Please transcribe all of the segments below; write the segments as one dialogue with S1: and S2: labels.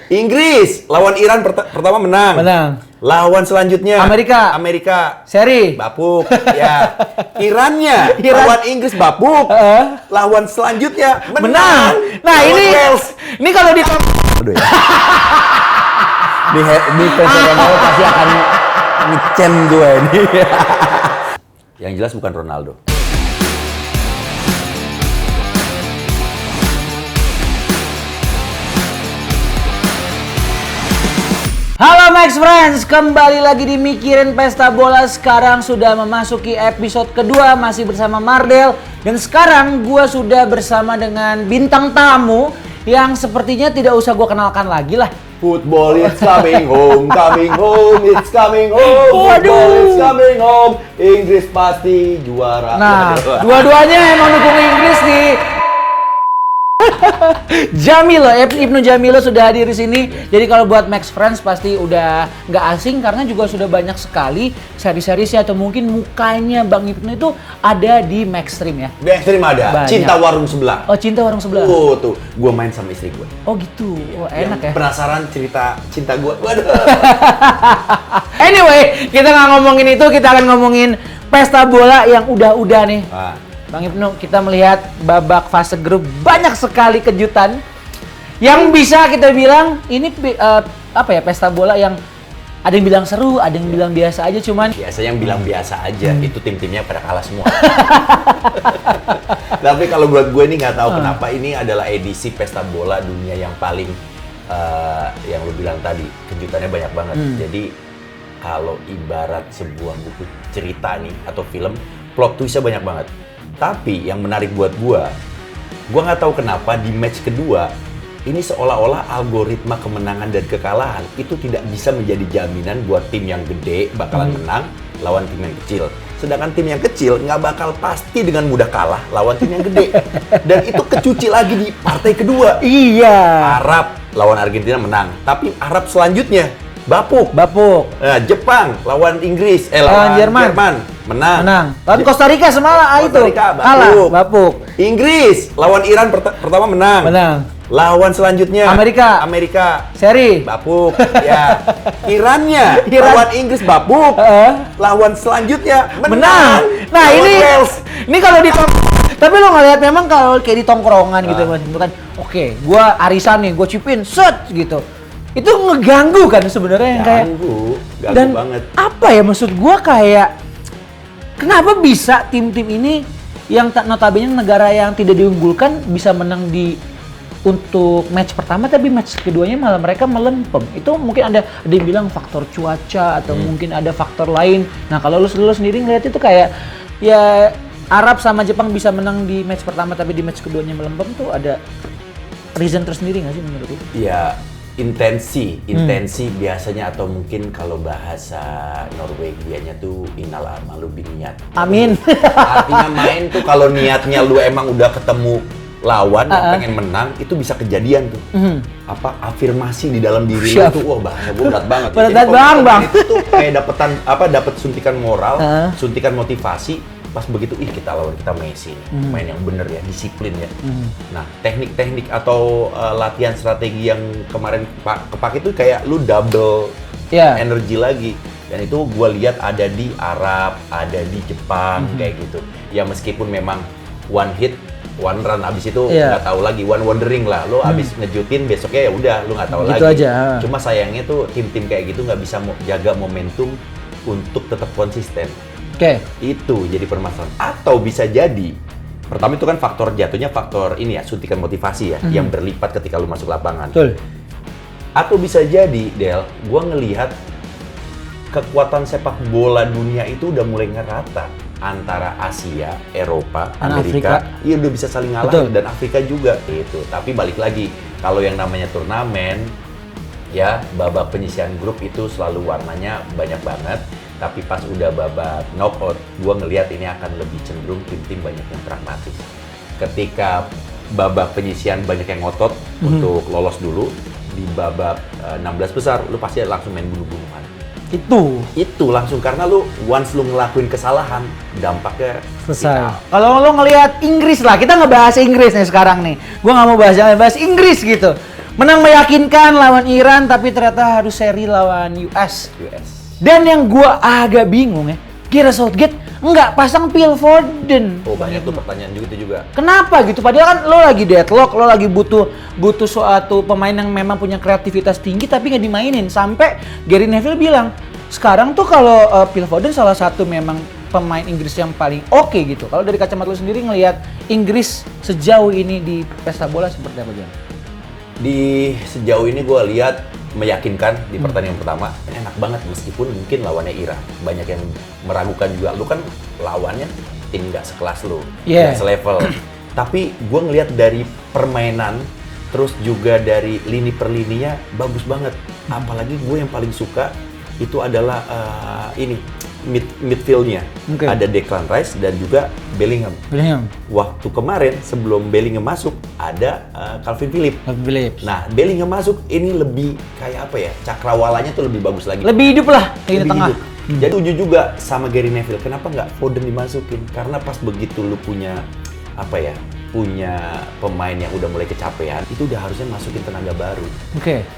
S1: Inggris lawan Iran pertama menang. Lawan selanjutnya Amerika.
S2: Seri.
S1: Bapuk. Ya. Iran. Lawan Inggris bapuk. Lawan selanjutnya menang.
S2: Nah,
S1: lawan
S2: ini
S1: Wales.
S2: ini kalau di
S1: Aduh ya. di fans Ronaldo pasti akan ngecen gue ini. Yang jelas bukan Ronaldo.
S2: Halo Max Friends, kembali lagi di Mikirin Pesta Bola. Sekarang sudah memasuki episode kedua, masih bersama Mardel. Dan sekarang gue sudah bersama dengan bintang tamu yang sepertinya tidak usah gue kenalkan lagi lah.
S1: Football it's coming home, it's coming home. Football it's coming home. Inggris pasti juara.
S2: Nah, dua-duanya emang dukung Inggris nih. Jamilo, Ibnu Jamilo sudah hadir di sini. Jadi kalau buat Max Friends pasti udah nggak asing karena juga sudah banyak sekali seri-seri atau mungkin mukanya Bang Ibnu itu ada di Maxstream ya.
S1: Maxstream ada. Banyak. Cinta Warung Sebelah.
S2: Oh, Cinta Warung Sebelah.
S1: Oh tuh, gue main sama istri gue.
S2: Oh gitu. Oh, enak ya.
S1: Penasaran cerita cinta gue. Waduh.
S2: Anyway, kita nggak ngomongin itu, kita akan ngomongin pesta bola yang udah-udah nih. Bang Ibnu, kita melihat babak fase grup banyak sekali kejutan yang bisa kita bilang ini pesta bola yang ada yang bilang seru, ada yang bilang biasa aja, cuman
S1: biasanya yang bilang biasa aja itu tim-timnya pada kalah semua. Tapi kalau buat gue ini nggak tahu kenapa ini adalah edisi pesta bola dunia yang paling yang lu bilang tadi kejutannya banyak banget. Jadi kalau ibarat sebuah buku cerita nih atau film, plot twistnya banyak banget. Tapi yang menarik buat gua nggak tahu kenapa di match kedua ini seolah-olah algoritma kemenangan dan kekalahan itu tidak bisa menjadi jaminan buat tim yang gede bakalan menang lawan tim yang kecil. Sedangkan tim yang kecil nggak bakal pasti dengan mudah kalah lawan tim yang gede. Dan itu kecuci lagi di partai kedua.
S2: Iya.
S1: Arab lawan Argentina menang, tapi Arab selanjutnya bapuk. Nah, Jepang lawan Inggris, lawan Jerman menang.
S2: Lawan Costa Rica semalam itu kalah, bapuk.
S1: Inggris lawan Iran pertama menang. Lawan selanjutnya Amerika.
S2: Seri.
S1: Bapuk. Ya. Iran. Lawan Inggris bapuk. Lawan selanjutnya menang.
S2: Nah,
S1: lawan
S2: ini
S1: Wales.
S2: Ini kalau di tapi lo ngeliat memang kalau kayak di tongkrongan gitu kan. Oke, gua arisan nih, gua cipin set gitu. Itu ngeganggu kan sebenarnya yang kayak
S1: ganggu
S2: dan
S1: banget.
S2: Apa ya maksud gua kayak kenapa bisa tim-tim ini yang notabene negara yang tidak diunggulkan bisa menang untuk match pertama tapi match keduanya malah mereka melempem. Itu mungkin ada yang bilang faktor cuaca atau mungkin ada faktor lain. Nah, kalau lu sendiri ngeliat itu kayak ya Arab sama Jepang bisa menang di match pertama tapi di match keduanya melempem tuh ada reason tersendiri nggak sih menurut lu?
S1: Iya. Intensi biasanya atau mungkin kalau bahasa Norwegianya tuh innal amalu binniyat.
S2: Amin.
S1: Artinya main tuh kalau niatnya lu emang udah ketemu lawan yang pengen menang itu bisa kejadian tuh. Afirmasi di dalam diri lu tuh bahasa gue berat banget.
S2: Berat banget, Bang.
S1: Itu tuh kayak dapat suntikan moral, suntikan motivasi. Pas begitu, kita lawan kita Messi nih, main yang bener ya, disiplin ya. Nah, teknik-teknik atau latihan strategi yang kemarin kepake itu kayak lu double energi lagi. Dan itu gue lihat ada di Arab, ada di Jepang kayak gitu. Ya meskipun memang one hit, one run abis itu nggak tahu lagi, one wondering lah. Lu abis ngejutin besoknya ya udah, lu nggak tahu
S2: gitu
S1: lagi.
S2: Aja.
S1: Cuma sayangnya tuh tim-tim kayak gitu nggak bisa jaga momentum untuk tetap konsisten. Itu jadi permasalahan. Atau bisa jadi pertama itu kan faktor jatuhnya faktor ini ya, suntikan motivasi ya, yang berlipat ketika lu masuk lapangan.
S2: Betul.
S1: Atau bisa jadi, Del, gua ngelihat kekuatan sepak bola dunia itu udah mulai ngerata antara Asia, Eropa, Amerika. Iya udah bisa saling ngalahin. Dan Afrika juga itu. Tapi balik lagi, kalau yang namanya turnamen ya, babak penyisihan grup itu selalu warnanya banyak banget. Tapi pas udah babak knockout, gua ngelihat ini akan lebih cenderung tim-tim banyak yang pragmatis. Ketika babak penyisihan banyak yang ngotot untuk lolos dulu, di babak 16 besar, lu pasti langsung main bunuh-bunuhan. Itu langsung karena lu once lu ngelakuin kesalahan, dampaknya
S2: selesai. Kalau lu ngelihat Inggris lah, kita ngebahas Inggris nih sekarang nih. Gua nggak mau bahas Inggris gitu. menang meyakinkan lawan Iran, tapi ternyata harus seri lawan US. Dan yang gua agak bingung ya, Gareth Southgate nggak pasang Phil Foden.
S1: Oh, banyak tuh pertanyaan juga itu juga.
S2: Kenapa gitu? Padahal kan lo lagi deadlock, lo lagi butuh suatu pemain yang memang punya kreativitas tinggi tapi nggak dimainin. Sampai Gary Neville bilang, sekarang tuh kalau Phil Foden salah satu memang pemain Inggris yang paling oke gitu. Kalau dari kacamata lo sendiri ngelihat Inggris sejauh ini di pesta bola seperti apa, Jan?
S1: Di sejauh ini gue lihat meyakinkan di pertandingan pertama, enak banget meskipun mungkin lawannya Iran. Banyak yang meragukan juga, lu kan lawannya tim nggak sekelas lu, nggak selevel. Tapi gue ngelihat dari permainan, terus juga dari lini per lininya bagus banget. Apalagi gue yang paling suka itu adalah midfield-nya. Ada Declan Rice dan juga Bellingham. Waktu kemarin sebelum Bellingham masuk ada Calvin Phillips. Nah, Bellingham masuk ini lebih kayak apa ya? Cakrawalanya tuh lebih bagus lagi.
S2: Lebih hidup lah di tengah.
S1: Jadi setuju juga sama Gary Neville. Kenapa nggak Foden dimasukin? Karena pas begitu lu punya pemain yang udah mulai kecapean, itu udah harusnya masukin tenaga baru.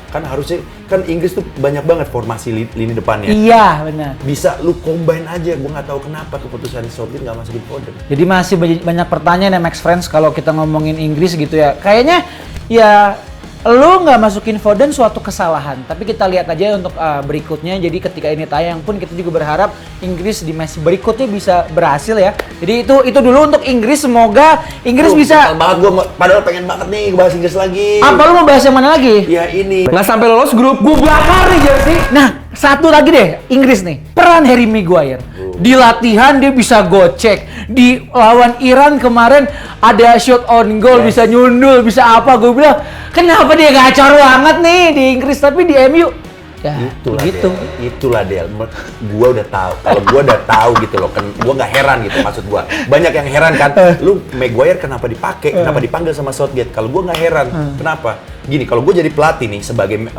S1: Kan harusnya, kan Inggris tuh banyak banget formasi lini depannya.
S2: Iya, benar.
S1: Bisa lu combine aja, gue nggak tahu kenapa keputusan Southgate nggak masukin Foden.
S2: Jadi masih banyak pertanyaan ya Max Friends kalau kita ngomongin Inggris gitu ya. Kayaknya ya lu nggak masukin Foden suatu kesalahan, tapi kita lihat aja untuk berikutnya. Jadi ketika ini tayang pun kita juga berharap Inggris di match berikutnya bisa berhasil ya. Jadi itu dulu untuk Inggris, semoga Inggris bisa.
S1: Banget gue, padahal pengen banget nih bahas Inggris lagi.
S2: Apa lu mau bahas yang mana lagi?
S1: Ya ini.
S2: Nggak sampai lolos grup, gue bakar nih jersey. Nah, satu lagi deh, Inggris nih. Peran Harry Maguire. Di latihan dia bisa gocek. Di lawan Iran kemarin ada shot on goal, bisa nyundul, bisa apa. Gue bilang, kenapa dia gacor banget nih di Inggris, tapi di MU ya
S1: itulah
S2: gitu.
S1: Itulah Del. Gua udah tahu. Kalau gua udah tahu gitu loh, kan gua nggak heran gitu maksud gua. Banyak yang heran kan, lu Maguire kenapa dipakai? Kenapa dipanggil sama Southgate? Kalau gua nggak heran. Kenapa? Gini, kalau gua jadi pelatih nih sebagai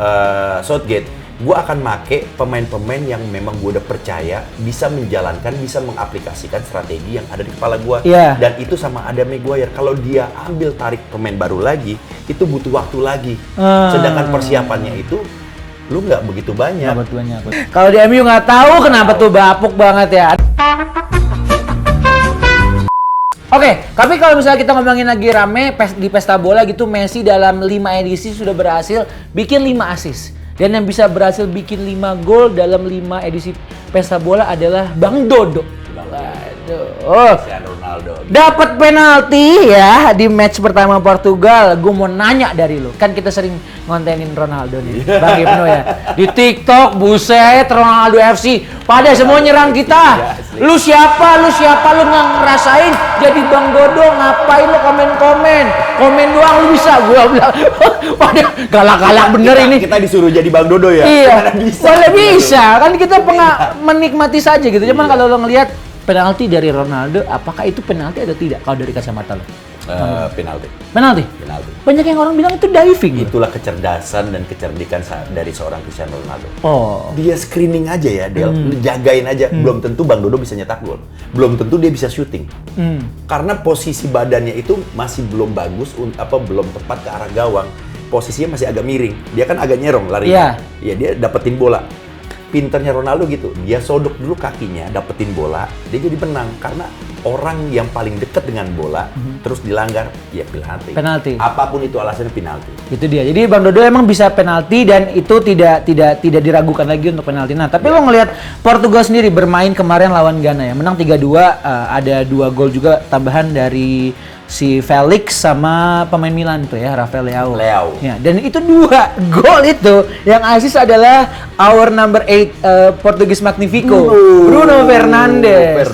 S1: Southgate, gua akan make pemain-pemain yang memang gua udah percaya bisa menjalankan, bisa mengaplikasikan strategi yang ada di kepala gua. Dan itu sama ada Maguire. Kalau dia ambil tarik pemain baru lagi, itu butuh waktu lagi. Sedangkan persiapannya itu lu nggak begitu banyak.
S2: Kalau di MU nggak tahu kenapa tuh bapuk banget ya. Oke, tapi kalau misalnya kita ngomongin lagi rame di pesta bola gitu, Messi dalam 5 edisi sudah berhasil bikin 5 assist. Dan yang bisa berhasil bikin 5 gol dalam 5 edisi pesta bola adalah Bang Dodo. Dapat penalti ya di match pertama Portugal. Gue mau nanya dari lo, kan kita sering ngontenin Ronaldo nih, Bang Ibnu ya. Di TikTok, buset, Ronaldo FC, pada semua nyerang kita. Lu siapa? Lu nggak ngerasain jadi Bang Dodo? Ngapain lu komen doang lu bisa? Gua bilang, pada galak-galak bener ini.
S1: Kita disuruh jadi Bang Dodo ya?
S2: Iya, boleh bisa. Kan kita menikmati saja gitu. Cuman kalau lo ngelihat penalti dari Ronaldo, apakah itu penalti atau tidak kalau dari kacamata lo? Penalti? Banyak yang orang bilang itu diving.
S1: Itulah kecerdasan dan kecerdikan dari seorang Cristiano Ronaldo. Dia
S2: Dia
S1: screening aja ya, Del. Jagain aja. Belum tentu Bang Dodo bisa nyetak gol. Belum tentu dia bisa syuting. Karena posisi badannya itu masih belum bagus, belum tepat ke arah gawang. Posisinya masih agak miring. Dia kan agak nyerong larinya. Ya, dia dapetin bola. Pinternya Ronaldo gitu, dia sodok dulu kakinya, dapetin bola, dia jadi menang. Karena orang yang paling dekat dengan bola, terus dilanggar, ya penalti. Apapun itu alasannya penalti.
S2: Itu dia. Jadi Bang Dodo emang bisa penalti dan itu tidak diragukan lagi untuk penalti. Nah, tapi lo ngelihat Portugal sendiri bermain kemarin lawan Ghana ya, menang 3-2, ada 2 gol juga tambahan dari si Felix sama pemain Milan tuh ya, Rafael Leao. Ya, dan itu 2 gol itu yang assist adalah our number 8 Portugis Magnifico, Bruno Fernandes.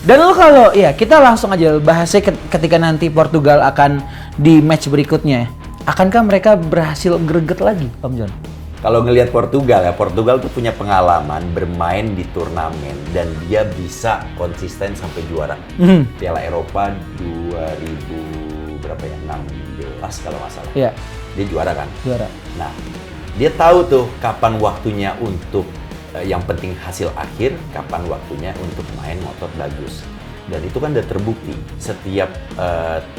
S2: Dan lo kalau ya kita langsung aja bahasnya ketika nanti Portugal akan di match berikutnya, akankah mereka berhasil greget lagi, Om John?
S1: Kalau ngelihat Portugal ya, Portugal tuh punya pengalaman bermain di turnamen dan dia bisa konsisten sampai juara. Piala Eropa 2000 berapa ya? 16 kalau nggak salah.
S2: Iya.
S1: Dia juara kan?
S2: Juara.
S1: Nah, dia tahu tuh kapan waktunya untuk yang penting hasil akhir, kapan waktunya untuk main motor bagus. Dan itu kan udah terbukti. Setiap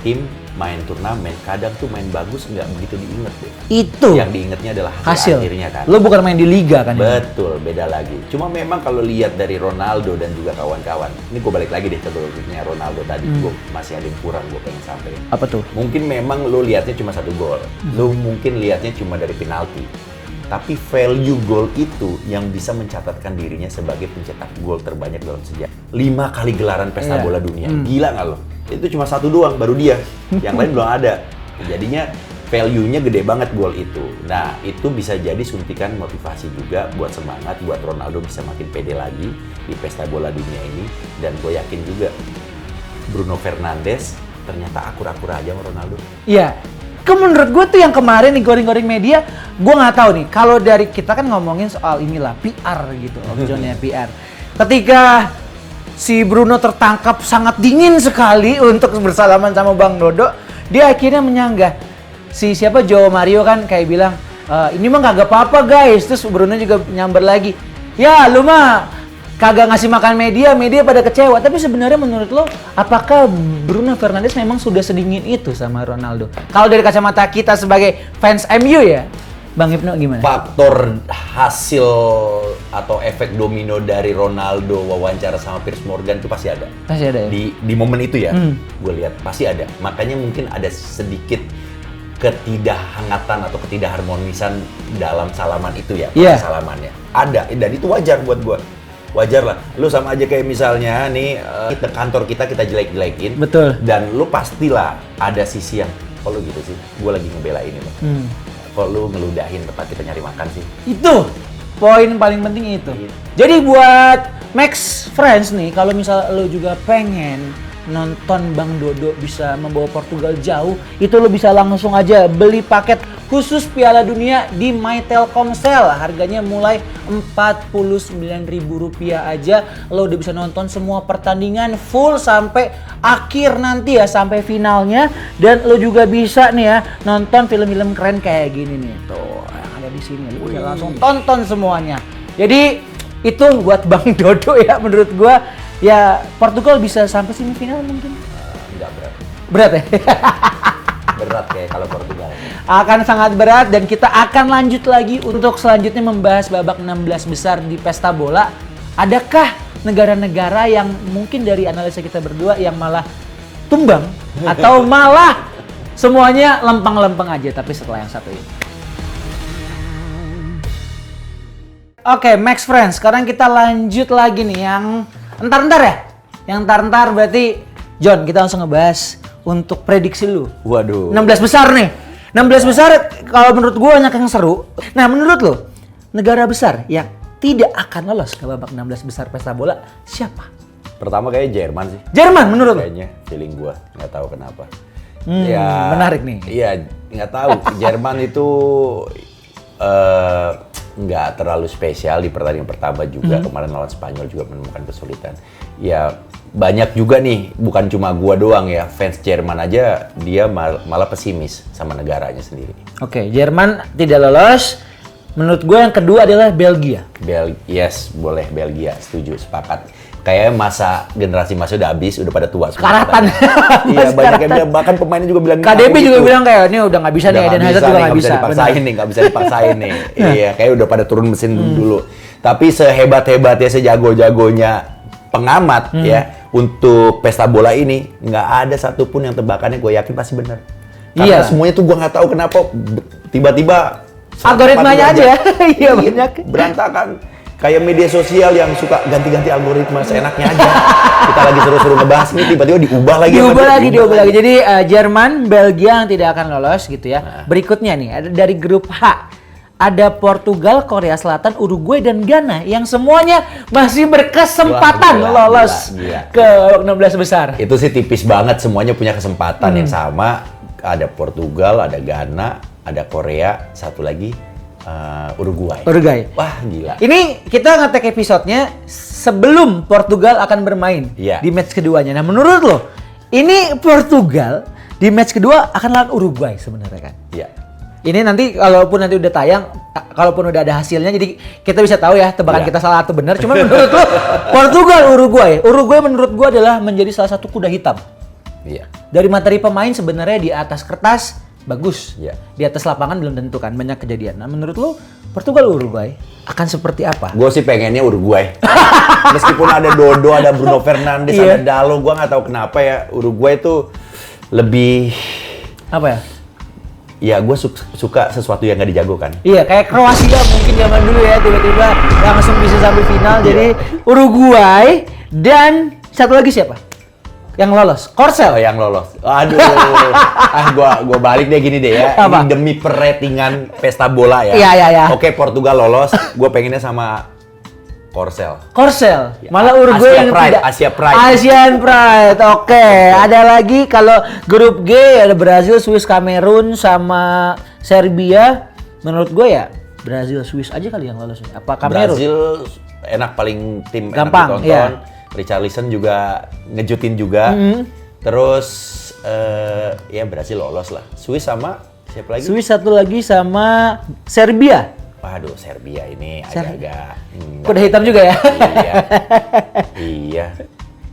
S1: tim main turnamen, kadang tuh main bagus nggak begitu diinget deh.
S2: Itu.
S1: Yang diingetnya adalah hasil akhirnya kan.
S2: Lo bukan main di liga kan?
S1: Betul, beda lagi. Cuma memang kalau lihat dari Ronaldo dan juga kawan-kawan, ini gue balik lagi deh ke golnya Ronaldo tadi. Gue masih ada yang kurang gue pengen sampaikan.
S2: Apa tuh?
S1: Mungkin memang lo lihatnya cuma 1 gol. Lo mungkin lihatnya cuma dari penalti. Tapi value gol itu yang bisa mencatatkan dirinya sebagai pencetak gol terbanyak dalam sejarah. 5 kali gelaran pesta bola dunia. Gila nggak lo? Itu cuma 1 doang, baru dia. Yang lain belum ada. Jadinya value-nya gede banget gol itu. Nah, itu bisa jadi suntikan motivasi juga buat semangat, buat Ronaldo bisa makin pede lagi di pesta bola dunia ini. Dan gue yakin juga Bruno Fernandes ternyata akur-akur aja sama Ronaldo.
S2: Iya. Menurut gue tuh yang kemarin nih goreng-goreng media, gue nggak tahu nih. Kalau dari kita kan ngomongin soal inilah PR gitu, optionnya PR. Ketika si Bruno tertangkap sangat dingin sekali untuk bersalaman sama Bang Dodo, dia akhirnya menyanggah. Si siapa Joe Mario kan kayak bilang, ini mah kagak apa-apa guys. Terus Bruno juga nyamber lagi, ya lu mah kagak ngasih makan media pada kecewa. Tapi sebenarnya menurut lo, apakah Bruno Fernandes memang sudah sedingin itu sama Ronaldo? Kalau dari kacamata kita sebagai fans MU ya, Bang Ibnu gimana?
S1: Faktor hasil atau efek domino dari Ronaldo wawancara sama Piers Morgan itu pasti ada.
S2: Pasti ada ya?
S1: Di momen itu ya, gue lihat pasti ada. Makanya mungkin ada sedikit ketidakhangatan atau ketidakharmonisan dalam salaman itu ya, salamannya. Ada, dan itu wajar buat gue. Wajar lah, lu sama aja kayak misalnya nih ke kantor kita jelek-jelekin.
S2: Betul.
S1: Dan lu pastilah ada sisi yang, kok lu gitu sih, gue lagi ngebelain ini loh. Kok lu ngeludahin tempat kita nyari makan sih?
S2: Itu, poin paling penting itu. Jadi buat Max Friends nih, kalau misal lu juga pengen nonton Bang Dodo bisa membawa Portugal jauh, itu lo bisa langsung aja beli paket khusus Piala Dunia di My Telkomsel. Harganya mulai Rp49.000 aja. Lo udah bisa nonton semua pertandingan full sampai akhir nanti ya, sampai finalnya. Dan lo juga bisa nih ya nonton film-film keren kayak gini nih. Tuh, yang ada di sini. Lo bisa langsung tonton semuanya. Jadi itu buat Bang Dodo ya, menurut gua ya Portugal bisa sampai semifinal mungkin.
S1: Enggak berat.
S2: Berat ya?
S1: Berat kayak kalau Portugal.
S2: Akan sangat berat, dan kita akan lanjut lagi untuk selanjutnya membahas babak 16 besar di pesta bola. Adakah negara-negara yang mungkin dari analisa kita berdua yang malah tumbang atau malah semuanya lempeng-lempeng aja, tapi setelah yang satu ini. Oke, Max Friends, sekarang kita lanjut lagi nih yang entar-entar ya? Yang entar-entar berarti, John, kita langsung ngebahas untuk prediksi lu.
S1: Waduh.
S2: 16 besar nih. 16 besar kalau menurut gue banyak yang seru. Nah, menurut lu, negara besar yang tidak akan lolos ke babak 16 besar pesta bola siapa?
S1: Pertama kayaknya Jerman sih.
S2: Jerman menurut lu?
S1: Kayaknya feeling gue, nggak tahu kenapa.
S2: Menarik nih.
S1: Iya, nggak tahu. Jerman itu nggak terlalu spesial di pertandingan pertama juga. Kemarin lawan Spanyol juga menemukan kesulitan. Ya banyak juga nih, bukan cuma gua doang ya, fans Jerman aja dia malah pesimis sama negaranya sendiri.
S2: Oke, Jerman tidak lolos. Menurut gue yang kedua adalah Belgia.
S1: Yes, boleh Belgia, setuju, sepakat. Kayaknya generasi Mas udah habis, udah pada tua semua.
S2: Karatan.
S1: Iya, banyak yang bilang, bahkan pemainnya juga bilang.
S2: KDB juga bilang kayak, ini udah nggak bisa nih, Eden Hazard juga nggak bisa.
S1: Nggak bisa dipaksain nih. Iya, kayak udah pada turun mesin dulu. Tapi sehebat-hebatnya, sejago-jagonya pengamat ya, untuk pesta bola ini, nggak ada satupun yang tebakannya gue yakin pasti benar. Karena semuanya tuh gue nggak tahu kenapa tiba-tiba
S2: algoritmanya aja. Iya, banyak.
S1: Berantakan. Kayak media sosial yang suka ganti-ganti algoritma seenaknya aja. Kita lagi seru-seru ngebahas ini, tiba-tiba diubah lagi. Diubah lagi.
S2: Jadi Jerman, Belgia yang tidak akan lolos gitu ya. Nah. Berikutnya nih, ada dari grup H. Ada Portugal, Korea Selatan, Uruguay, dan Ghana yang semuanya masih berkesempatan lolos ke 16 besar.
S1: Itu sih tipis banget, semuanya punya kesempatan yang sama. Ada Portugal, ada Ghana, ada Korea, satu lagi Uruguay. Wah, gila.
S2: Ini kita nge-take episode-nya sebelum Portugal akan bermain di match keduanya. Nah, menurut lo, ini Portugal di match kedua akan lawan Uruguay sebenarnya kan?
S1: Iya.
S2: Ini nanti kalaupun nanti udah tayang, kalaupun udah ada hasilnya, jadi kita bisa tahu ya tebakan kita salah atau benar. Cuma menurut lo Portugal, Uruguay menurut gua adalah menjadi salah satu kuda hitam.
S1: Iya.
S2: Dari materi pemain sebenarnya di atas kertas bagus, di atas lapangan belum tentu kan, banyak kejadian. Nah menurut lo Portugal Uruguay akan seperti apa?
S1: Gue sih pengennya Uruguay. Meskipun ada Dodo, ada Bruno Fernandes, ada Dalo, gue nggak tahu kenapa ya Uruguay tuh lebih
S2: apa ya?
S1: Ya gue suka sesuatu yang nggak dijagokan.
S2: Iya, kayak Kroasia mungkin zaman dulu ya, tiba-tiba langsung bisa sampai final. Jadi Uruguay dan satu lagi siapa? Yang lolos? Korsel.
S1: Oh, yang lolos. Aduh. Gua balik deh gini deh ya.
S2: Apa?
S1: Ini demi perratingan pesta bola ya.
S2: Iya.
S1: Oke, Portugal lolos. Gue pengennya sama Korsel.
S2: Malah Uruguay yang tidak. Asian Pride. Oke. Ada lagi kalau grup G ada Brazil, Swiss, Kamerun sama Serbia. Menurut gue ya Brazil, Swiss aja kali yang lolos. Apa Kamerun?
S1: Brazil enak, paling tim
S2: gampang,
S1: enak ditonton. Richarlison juga ngejutin juga. Terus ya Brazil lolos lah. Swiss sama siapa lagi?
S2: Swiss satu lagi sama Serbia.
S1: Waduh, Serbia ini agak-agak
S2: kuda hitam juga ya?
S1: Iya.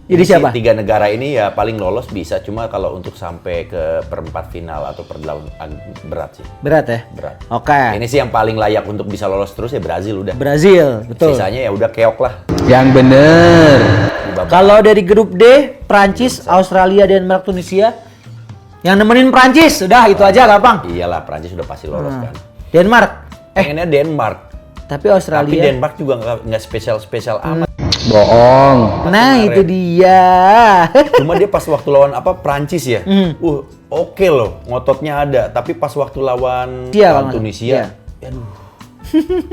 S2: Jadi siapa?
S1: 3 negara ini ya paling lolos bisa, cuma kalau untuk sampai ke perempat final atau perdelapan berat sih.
S2: Berat ya?
S1: Berat.
S2: Oke.
S1: Ini sih yang paling layak untuk bisa lolos terus ya Brazil udah.
S2: Brazil, betul.
S1: Sisanya ya udah keok lah.
S2: Yang bener. Kalau dari grup D, Prancis, Australia, Denmark, Tunisia. Yang nemenin Prancis, udah itu aja gampang.
S1: Iyalah, Prancis udah pasti lolos kan.
S2: Denmark.
S1: Pengennya Denmark.
S2: Tapi Australia.
S1: Tapi Denmark juga nggak spesial amat.
S2: Bohong. Nah itu dia.
S1: Cuma dia pas waktu lawan Prancis ya. Oke loh, ngototnya ada. Tapi pas waktu lawan Tunisia, aduh.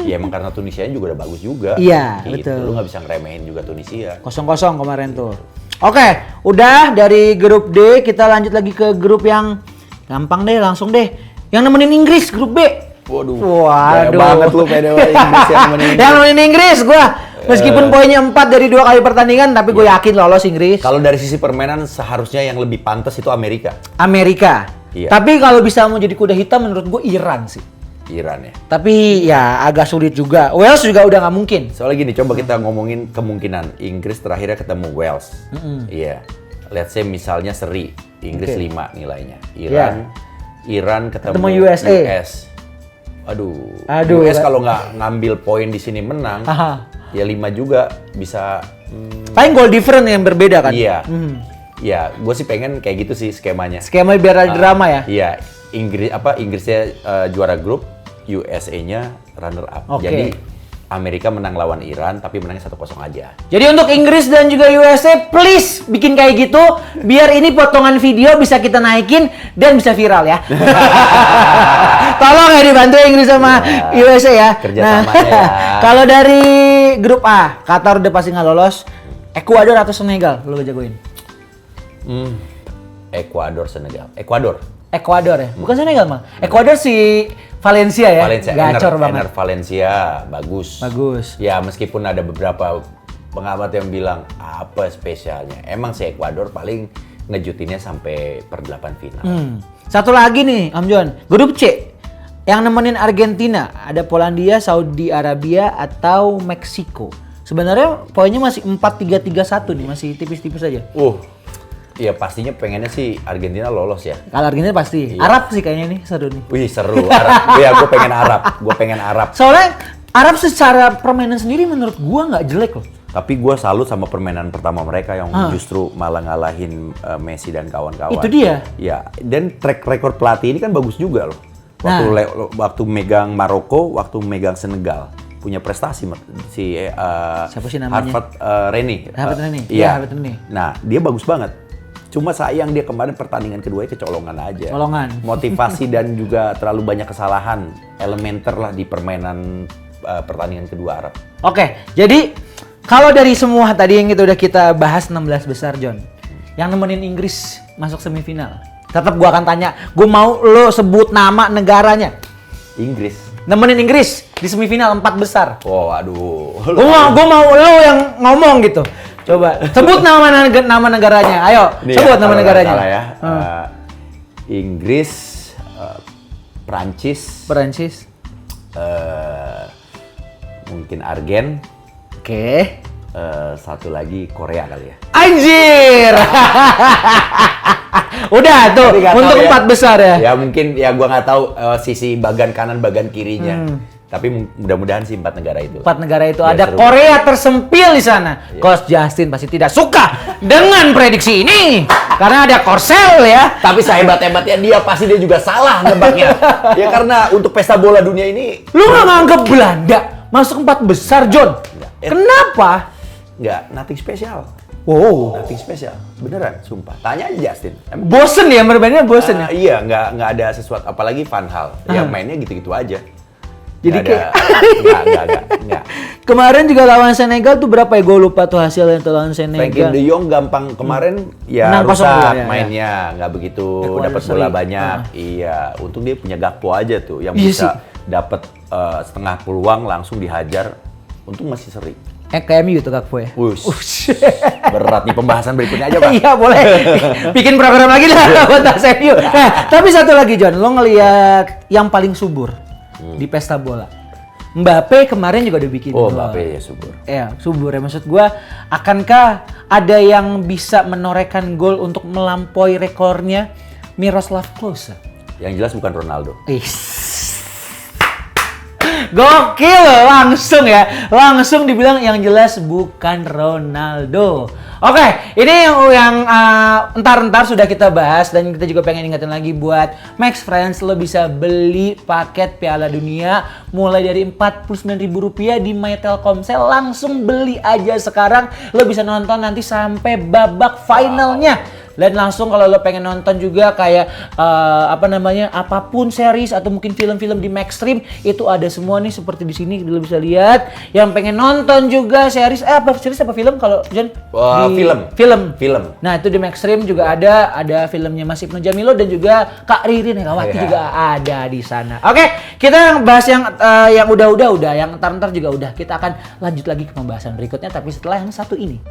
S1: Ya emang karena Tunisia juga udah bagus juga.
S2: Iya,
S1: gitu.
S2: betul.
S1: Lu nggak bisa ngeremehin juga Tunisia.
S2: 0-0 kemarin tuh. Oke, udah dari grup D kita lanjut lagi ke grup yang gampang deh, langsung deh. Yang nemenin Inggris, grup B.
S1: Waduh.
S2: Banget
S1: lu pede Inggris yang nemenin Inggris.
S2: Yang nemenin Inggris gua. Meskipun poinnya 4 dari 2 kali pertandingan, tapi gue yakin lolos Inggris.
S1: Kalau dari sisi permainan seharusnya yang lebih pantas itu Amerika.
S2: Iya. Tapi kalau bisa mau jadi kuda hitam menurut gue Iran sih.
S1: Iran ya.
S2: Tapi ya agak sulit juga. Wales juga udah nggak mungkin.
S1: Soalnya gini, coba kita ngomongin kemungkinan Inggris terakhirnya ketemu Wales. Iya. Let's say misalnya seri, Inggris 5 nilainya. Iran ketemu US. Aduh. US kalau nggak ngambil poin di sini menang. Ya 5 juga bisa.
S2: Paling goal different yang berbeda kan?
S1: Iya. Ya, gue sih pengen kayak gitu sih skemanya.
S2: Skema biar ada drama ya?
S1: Iya. Inggrisnya juara grup, USA-nya runner up. Jadi Amerika menang lawan Iran tapi menangnya 1-0 aja. Jadi
S2: untuk Inggris dan juga USA, please bikin kayak gitu biar ini potongan video bisa kita naikin dan bisa viral ya. Tolong ya dibantu Inggris sama USA ya.
S1: Kerjasamanya ya.
S2: Kalau dari grup A, Qatar udah pasti nggak lolos. Ekuador atau Senegal, lo jagoin? Ekuador ya, bukan Senegal mah. Ekuador si Valencia ya. Gacor banget.
S1: Valencia bagus. Ya meskipun ada beberapa pengamat yang bilang apa spesialnya. Emang si Ekuador paling ngejutinnya sampai perdelapan final.
S2: Satu lagi nih, Om John. Grup C. Yang nemenin Argentina, ada Polandia, Saudi Arabia atau Meksiko. Sebenarnya poinnya masih 4-3-3-1 nih, masih tipis-tipis aja.
S1: Iya pastinya pengennya sih Argentina lolos ya.
S2: Kalau Argentina pasti. Iya. Arab sih kayaknya nih seru nih.
S1: Wih seru. Arab. Iya gue pengen Arab.
S2: Soalnya Arab secara permainan sendiri menurut gue nggak jelek loh.
S1: Tapi gue salut sama permainan pertama mereka yang justru malah ngalahin Messi dan kawan-kawan.
S2: Itu dia.
S1: Ya dan track record pelatih ini kan bagus juga loh. Waktu megang Maroko, waktu megang Senegal. Punya prestasi si
S2: siapa sih namanya?
S1: Harvard Rene.
S2: Iya.
S1: Nah dia bagus banget. Cuma sayang dia kemarin pertandingan keduanya kecolongan aja. Motivasi dan juga terlalu banyak kesalahan elementer lah di permainan pertandingan kedua Arab.
S2: Oke, jadi kalau dari semua tadi yang udah kita bahas 16 besar John, yang nemenin Inggris masuk semifinal, tetap gua akan tanya, gua mau lo sebut nama negaranya.
S1: Inggris.
S2: Nemenin Inggris di semifinal 4 besar.
S1: Oh, aduh.
S2: Gua mau lo yang ngomong gitu. Coba sebut nama negaranya. Ayo, sebut nama negaranya.
S1: Salah ya. Inggris, Prancis, mungkin Argen.
S2: Oke.
S1: Satu lagi Korea kali ya.
S2: Anjir. Udah tuh untuk
S1: ya.
S2: 4 besar ya.
S1: Ya mungkin ya gua nggak tahu sisi bagian kanan bagian kirinya. Tapi mudah-mudahan sih 4 negara itu.
S2: 4 negara itu
S1: Ya,
S2: ada
S1: seru.
S2: Korea tersempil di sana. Coach Justin pasti tidak suka dengan prediksi ini karena ada Korsel ya.
S1: Tapi sehebat-hebatnya dia pasti dia juga salah nebaknya. Ya karena untuk pesta bola dunia ini
S2: Lu nggak nganggep Belanda masuk 4 besar, John? Kenapa?
S1: nggak nothing spesial.
S2: Wow.
S1: Nothing spesial. Beneran, sumpah. Tanya aja Justin. Emang
S2: Bosen ya bermainnya bosen ya.
S1: iya, nggak ada sesuatu apalagi Van Hal. Ya mainnya gitu-gitu aja.
S2: Jadi
S1: Nggak nggak.
S2: Kemarin juga lawan Senegal tuh berapa ya? Gue lupa tuh hasilnya tuh lawan
S1: Frankie
S2: Senegal.
S1: De Jong gampang kemarin ya
S2: Menang 0-2
S1: rusak
S2: ya.
S1: mainnya, nggak begitu
S2: Equalizer
S1: dapat bola
S2: seri.
S1: banyak. Iya, untung dia punya Gakpo aja tuh yang
S2: Iya
S1: bisa dapat setengah peluang langsung dihajar. Untung masih seri.
S2: Kayak MU tuh Gakpo ya.
S1: Wush. Berat nih pembahasan berikutnya aja, Pak.
S2: Iya boleh. Bikin program lagi lah buat MU. Nah, tapi satu lagi John, lo ngelihat yang paling subur di pesta bola. Mbappe kemarin juga udah bikin
S1: Oh,
S2: gol.
S1: Mbappe ya subur.
S2: Ya, subur ya. Maksud gua, akankah ada yang bisa menorehkan gol untuk melampaui rekornya Miroslav Klose?
S1: Yang jelas bukan Ronaldo.
S2: Gokil langsung ya. Langsung dibilang yang jelas bukan Ronaldo. Oke, ini yang entar sudah kita bahas dan kita juga pengen ingetin lagi buat Max Friends, lo bisa beli paket Piala Dunia mulai dari Rp49.000 di My Telkomsel, langsung beli aja sekarang. Lo bisa nonton nanti sampai babak finalnya. Dan langsung kalau lo pengen nonton juga kayak apapun series atau mungkin film-film di Maxstream itu ada semua nih seperti di sini lo bisa lihat. Yang pengen nonton juga series apa film kalau John? Film. Nah, itu di Maxstream juga ada filmnya Mas Ibnu Jamilo dan juga Kak Ririn Herawati juga ada di sana. Oke, kita bahas yang udah, yang entar juga udah. Kita akan lanjut lagi ke pembahasan berikutnya tapi setelah yang satu ini.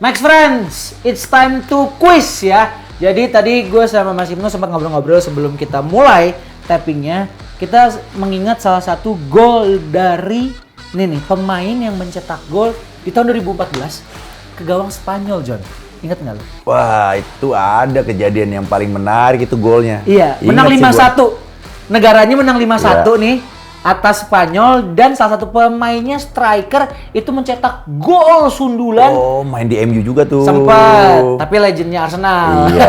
S2: Max Friends, it's time to quiz ya. Jadi tadi gue sama Mas Ibnu sempat ngobrol-ngobrol sebelum kita mulai tappingnya. Kita mengingat salah satu gol dari pemain yang mencetak gol di tahun 2014 ke gawang Spanyol, John. Ingat nggak lo?
S1: Wah, itu ada kejadian yang paling menarik itu golnya.
S2: Iya, menang 5-1. Negaranya menang 5-1 nih atas Spanyol dan salah satu pemainnya striker itu mencetak gol sundulan.
S1: Oh, main di MU juga tuh.
S2: Sempat, tapi legendnya Arsenal.
S1: Iya.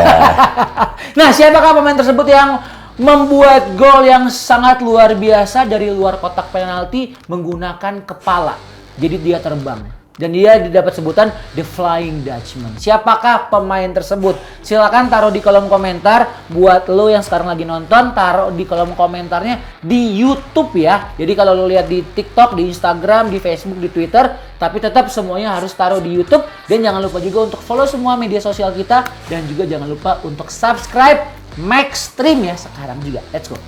S2: Nah, siapakah pemain tersebut yang membuat gol yang sangat luar biasa dari luar kotak penalti menggunakan kepala? Jadi dia terbang. Dan dia dapat sebutan The Flying Dutchman. Siapakah pemain tersebut? Silakan taruh di kolom komentar. Buat lo yang sekarang lagi nonton, taruh di kolom komentarnya di YouTube ya. Jadi kalau lo lihat di TikTok, di Instagram, di Facebook, di Twitter, tapi tetap semuanya harus taruh di YouTube. Dan jangan lupa juga untuk follow semua media sosial kita. Dan juga jangan lupa untuk subscribe Maxstream ya sekarang juga. Let's go.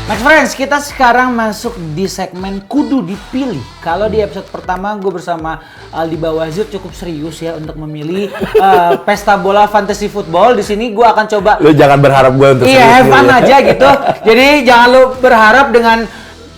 S2: Max Friends, kita sekarang masuk di segmen kudu dipilih. Kalau di episode pertama gue bersama Aldi Bawazir cukup serius ya untuk memilih pesta bola fantasy football. Di sini gue akan coba.
S1: Lu jangan berharap gue untuk
S2: iya, have fun aja gitu. Jadi jangan lu berharap dengan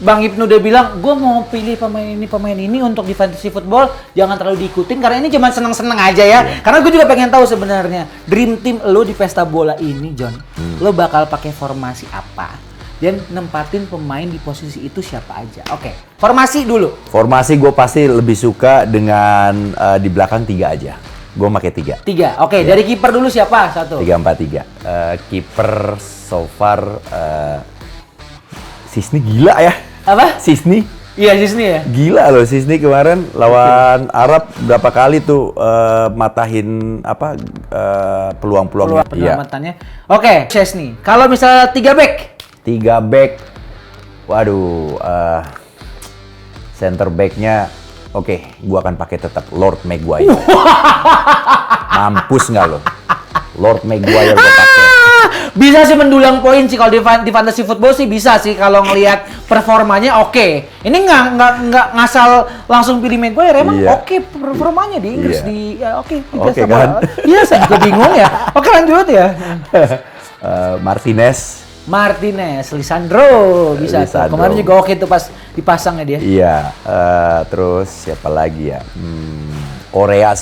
S2: Bang Ibnu udah bilang gue mau pilih pemain ini untuk di fantasy football, jangan terlalu diikutin karena ini cuma seneng-seneng aja ya. Karena gue juga pengen tahu sebenarnya dream team lo di pesta bola ini, John. Lo bakal pakai formasi apa? Dan nempatin pemain di posisi itu siapa aja. Oke, formasi dulu.
S1: Formasi gue pasti lebih suka dengan di belakang 3 aja. Gue pakai 3.
S2: 3. Oke, dari kiper dulu siapa? 1.
S1: 3-4-3. Kiper so far Sisni gila ya.
S2: Apa?
S1: Sisni.
S2: Iya, Sisni ya.
S1: Gila loh Sisni kemarin lawan Arab berapa kali tuh matahin peluang-peluangnya.
S2: Penyelamatannya. Oke, Sisni. Kalau misalnya 3 back.
S1: 3 back, waduh, center backnya, oke, gua akan pakai tetap Lord Maguire. Mampus nggak lo? Lord Maguire gua pakai.
S2: Bisa sih mendulang poin sih kalau di fantasy football sih bisa sih kalau ngelihat performanya oke. Ini nggak ngasal langsung pilih Maguire, emang oke performanya di Inggris di oke
S1: kan?
S2: Iya, saya juga bingung ya. Oke lanjut ya.
S1: Martinez,
S2: Lisandro bisa tuh.
S1: Lisandro.
S2: Kemarin juga oke tuh pas dipasang ya dia.
S1: Iya, terus siapa lagi ya? Korea.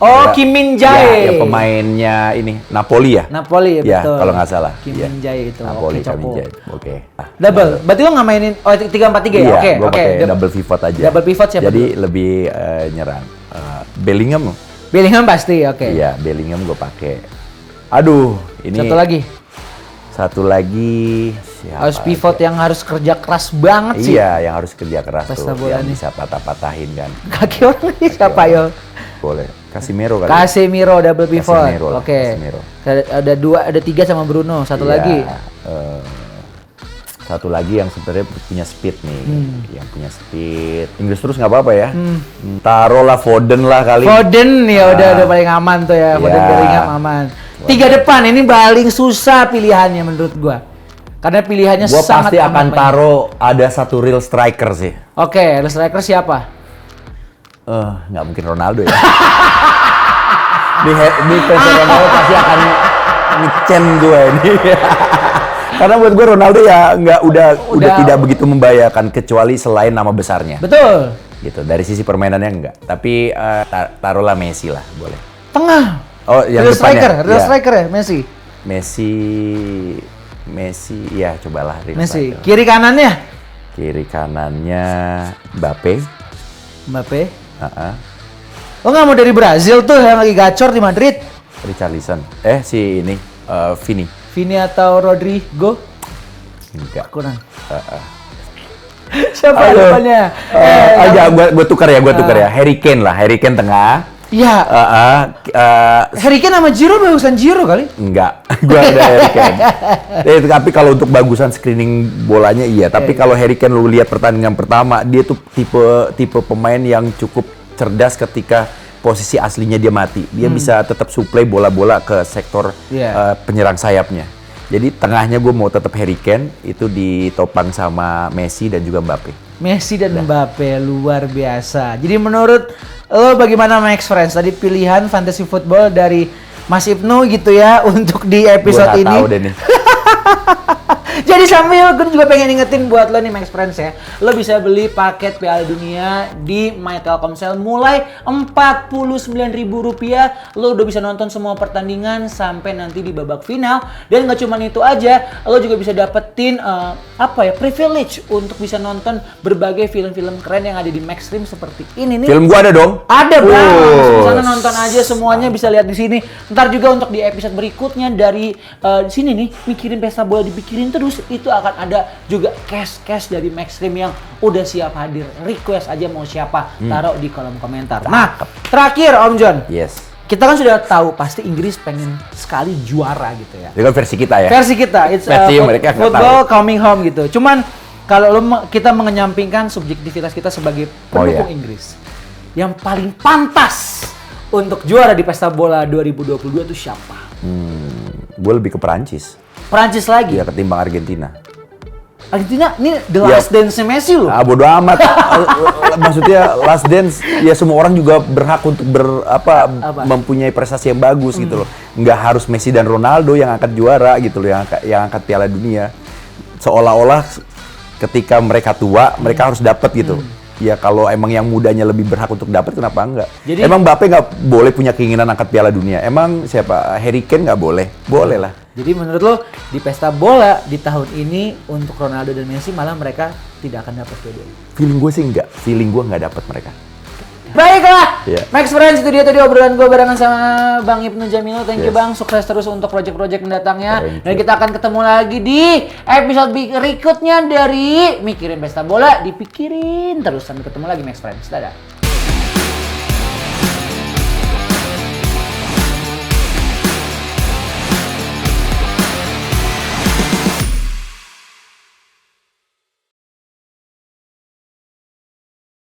S2: Oh, Kim Min Jae.
S1: Ya, yang pemainnya ini Napoli ya?
S2: Napoli ya, betul.
S1: Kalau nggak salah.
S2: Kim Min Jae itu.
S1: Napoli,
S2: oke,
S1: Kim Min
S2: Coko.
S1: Jae. Oke.
S2: Double. Berarti lo nggak mainin 3-4-3 ya?
S1: Iya,
S2: Oke,
S1: gua pakai double pivot aja.
S2: Double pivot siapa
S1: Jadi
S2: dulu?
S1: lebih nyerang. Bellingham.
S2: Bellingham pasti, oke.
S1: Iya, Bellingham gue pakai. Aduh, ini Satu lagi siapa?
S2: Harus pivot yang harus kerja keras banget sih.
S1: Iya, yang harus kerja keras
S2: Pesta
S1: tuh,
S2: bola
S1: yang
S2: nih.
S1: bisa patah-patahin kan.
S2: Kaki orang ini siapa yo?
S1: Boleh. Casemiro kali.
S2: Casemiro double pivot.
S1: Casemiro lah,
S2: Oke.
S1: Casemiro.
S2: Ada 3 sama Bruno. Satu
S1: Iya,
S2: lagi.
S1: Satu lagi yang sebenarnya punya speed nih, yang punya speed. Inggris terus nggak apa-apa ya. Taruhlah Foden lah kali.
S2: Foden ya udah paling aman tuh ya. Foden
S1: Iya.
S2: Bellingham aman. 3 depan ini paling susah pilihannya menurut gua. Karena pilihannya
S1: Gua
S2: sangat
S1: pasti akan
S2: amat banyak.
S1: taruh ada satu real striker sih.
S2: Oke, real striker siapa?
S1: Nggak mungkin Ronaldo ya. di fans Ronaldo pasti akan ngecen gue ini. Karena buat gue Ronaldo ya udah tidak begitu membahayakan kecuali selain nama besarnya.
S2: Betul.
S1: Gitu. Dari sisi permainannya enggak. Tapi taruhlah Messi lah, boleh.
S2: Tengah.
S1: Oh, yang
S2: real
S1: depannya.
S2: striker ya Messi.
S1: Messi, ya cobalah real
S2: Messi.
S1: striker.
S2: Kiri kanannya?
S1: Kiri kanannya Mbappe.
S2: Oh nggak mau dari Brazil tuh yang lagi gacor di Madrid?
S1: Richarlison. Si ini
S2: Vini atau Rodrigo?
S1: Enggak.
S2: Kurang. Siapa depannya?
S1: Gue tukar ya. Harry Kane tengah.
S2: Iya. Harry Kane sama Giroud bagusan Giroud kali?
S1: Enggak, gue ada Harry Kane. Tapi kalau untuk bagusan screening bolanya iya. Tapi kalau Harry Kane lu lihat pertandingan pertama, dia tuh tipe pemain yang cukup cerdas ketika posisi aslinya dia mati. Dia bisa tetap suplai bola-bola ke sektor penyerang sayapnya. Jadi tengahnya gue mau tetap Harry Kane, itu ditopang sama Messi dan juga Mbappe.
S2: Messi dan Mbappe luar biasa. Jadi menurut lo bagaimana Max Friends? Tadi pilihan fantasy football dari Mas Ibnu gitu ya untuk di episode ini. Gue
S1: tahu deh nih.
S2: Jadi sambil gue juga pengen ingetin buat lo nih Max Friends ya. Lo bisa beli paket Piala Dunia di My Telkomsel mulai Rp49.000. Lo udah bisa nonton semua pertandingan sampai nanti di babak final. Dan gak cuma itu aja, lo juga bisa dapetin privilege untuk bisa nonton berbagai film-film keren yang ada di Maxstream seperti ini nih.
S1: Film gua ada dong.
S2: Ada bang, di sana nonton aja semuanya bisa lihat di sini. Ntar juga untuk di episode berikutnya dari sini nih, mikirin pesta bola dipikirin terus, itu akan ada juga cash dari Maxstream yang udah siap hadir. Request aja mau siapa, taruh di kolom komentar. Nah, terakhir Om John.
S1: Yes.
S2: Kita kan sudah tahu pasti Inggris pengen sekali juara gitu ya.
S1: Itu kan versi kita ya.
S2: Versi kita, it's
S1: mereka nggak
S2: football
S1: tahu.
S2: coming home gitu. Cuman kalau kita mengenyampingkan subjektivitas kita sebagai pendukung Inggris, yang paling pantas untuk juara di pesta bola 2022 itu siapa?
S1: Gue lebih ke Perancis.
S2: Perancis lagi?
S1: Ya ketimbang Argentina.
S2: Argentina ini the last dance Messi loh.
S1: Bodo amat. Maksudnya last dance ya semua orang juga berhak untuk mempunyai prestasi yang bagus gitu loh. Nggak harus Messi dan Ronaldo yang angkat juara gitu loh, yang angkat Piala Dunia. Seolah-olah ketika mereka tua, mereka harus dapat gitu. Ya kalau emang yang mudanya lebih berhak untuk dapat, kenapa enggak? Jadi, emang Mbappe nggak boleh punya keinginan angkat Piala Dunia? Emang siapa? Harry Kane nggak boleh? Boleh lah.
S2: Jadi menurut lo di pesta bola di tahun ini untuk Ronaldo dan Messi malah mereka tidak akan dapat dua-duanya?
S1: Feeling gue sih enggak. Feeling gue nggak dapat mereka.
S2: Baiklah, Max Friends, itu dia tadi obrolan gue barengan sama Bang Ibnu Jamil. Thank you Bang, sukses terus untuk project-project mendatangnya. Dan kita akan ketemu lagi di episode berikutnya dari Mikirin Pesta Bola. Dipikirin terus, sampai ketemu lagi Max Friends. Dadah.